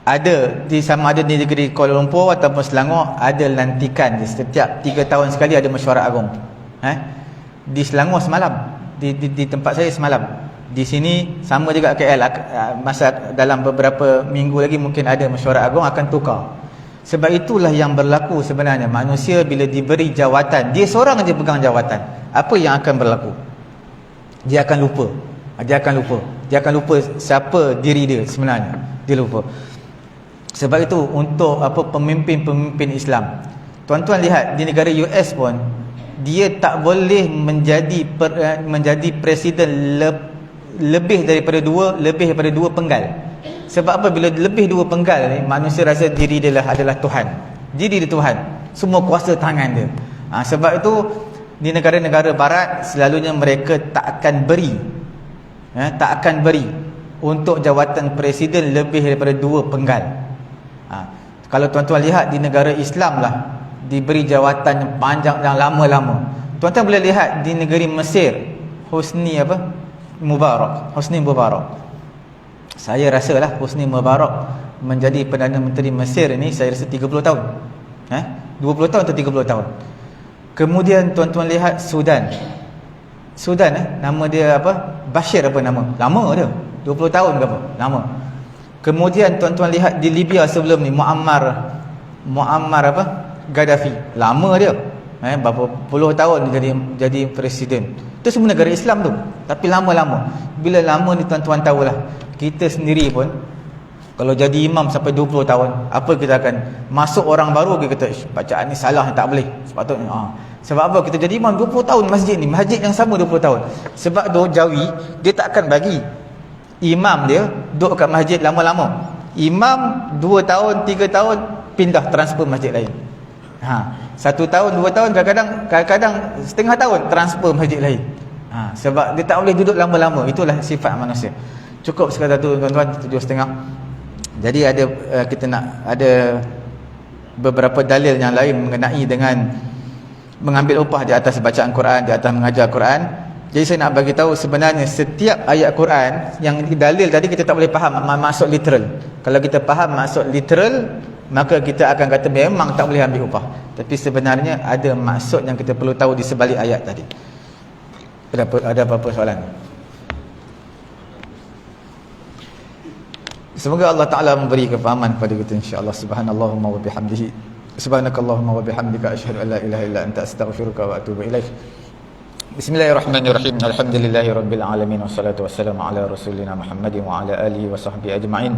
ada sama ada di negeri Kuala Lumpur ataupun Selangor, ada lantikan setiap 3 tahun sekali ada mesyuarat agung. Di Selangor semalam, di tempat saya semalam. Di sini sama juga KL, masa dalam beberapa minggu lagi mungkin ada mesyuarat agung akan tukar. Sebab itulah yang berlaku sebenarnya. Manusia bila diberi jawatan, dia seorang saja pegang jawatan, apa yang akan berlaku? Dia akan lupa. Dia akan lupa siapa diri dia sebenarnya. Dia lupa. Sebab itu untuk pemimpin-pemimpin Islam, tuan-tuan lihat di negara US pun, dia tak boleh menjadi presiden lebih daripada dua penggal. Sebab apa? Bila lebih 2 penggal ni, manusia rasa diri dia adalah Tuhan. Diri dia Tuhan, semua kuasa tangan dia. Sebab itu di negara-negara barat selalunya mereka tak akan beri untuk jawatan presiden lebih daripada 2 penggal. Kalau tuan-tuan lihat di negara Islam lah, diberi jawatan yang panjang dan lama-lama. Tuan-tuan boleh lihat di negeri Mesir, Hosni Mubarak. Saya rasalah Hosni Mubarak menjadi Perdana Menteri Mesir ni, saya rasa 30 tahun. 20 tahun atau 30 tahun. Kemudian tuan-tuan lihat Sudan, nama dia Bashir nama. Lama dia, 20 tahun ke apa? Lama. Kemudian tuan-tuan lihat di Libya sebelum ni, Muammar Gaddafi. Lama dia. Berapa puluh tahun dia jadi presiden. Itu semua negara Islam tu. Tapi lama-lama. Bila lama ni tuan-tuan tahulah, kita sendiri pun kalau jadi imam sampai 20 tahun, apa kita akan masuk orang baru, kita kata bacaan ni salah, tak boleh. Sepatutnya sebab apa? Kita jadi imam 20 tahun masjid ni, masjid yang sama 20 tahun. Sebab tu Jawi dia tak akan bagi imam dia duduk kat masjid lama-lama. Imam 2 tahun 3 tahun pindah transfer masjid lain. 1 tahun 2 tahun, kadang-kadang setengah tahun transfer masjid lain. Sebab dia tak boleh duduk lama-lama. Itulah sifat manusia. Cukup sekadar tu tuan-tuan, 7.30. Jadi kita nak ada beberapa dalil yang lain mengenai dengan mengambil upah di atas bacaan Quran, di atas mengajar Quran. Jadi saya nak bagi tahu sebenarnya setiap ayat Quran yang dalil tadi kita tak boleh faham maksud literal. Kalau kita faham maksud literal, maka kita akan kata memang tak boleh ambil upah. Tapi sebenarnya ada maksud yang kita perlu tahu di sebalik ayat tadi. Ada apa-apa soalan? Semoga Allah Ta'ala memberi kefahaman kepada kita, insya-Allah. Subhanallahumma wa bihamdihi, subhanakallahumma wa bihamdika, asyhadu an la ilaha illa anta, astaghfiruka wa atubu ilaik. Bismillahirrahmanirrahim. Alhamdulillahirabbil alamin, wassalatu wassalamu ala rasulina Muhammadin wa ala alihi wa sahbihi ajma'in.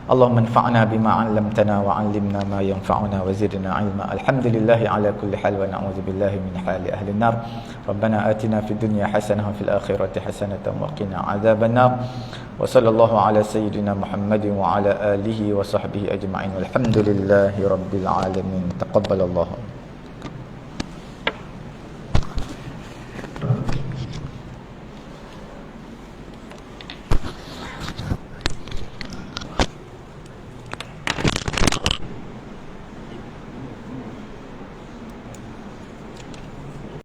Allahumma anfa'na bima 'allamtana wa 'allimna ma yanfa'una wa zidna 'ilma. Alhamdulillahi ala kulli hal wa na'udzubillahi min hali ahli an-nar. Rabbana atina fid dunya hasanah wa fil akhirati hasanatan wa qina 'adzabannar. Wa sallallahu ala sayyidina Muhammadin wa ala alihi wa sahbihi ajma'in. Walhamdulillahi rabbil alamin. Taqabbalallahu.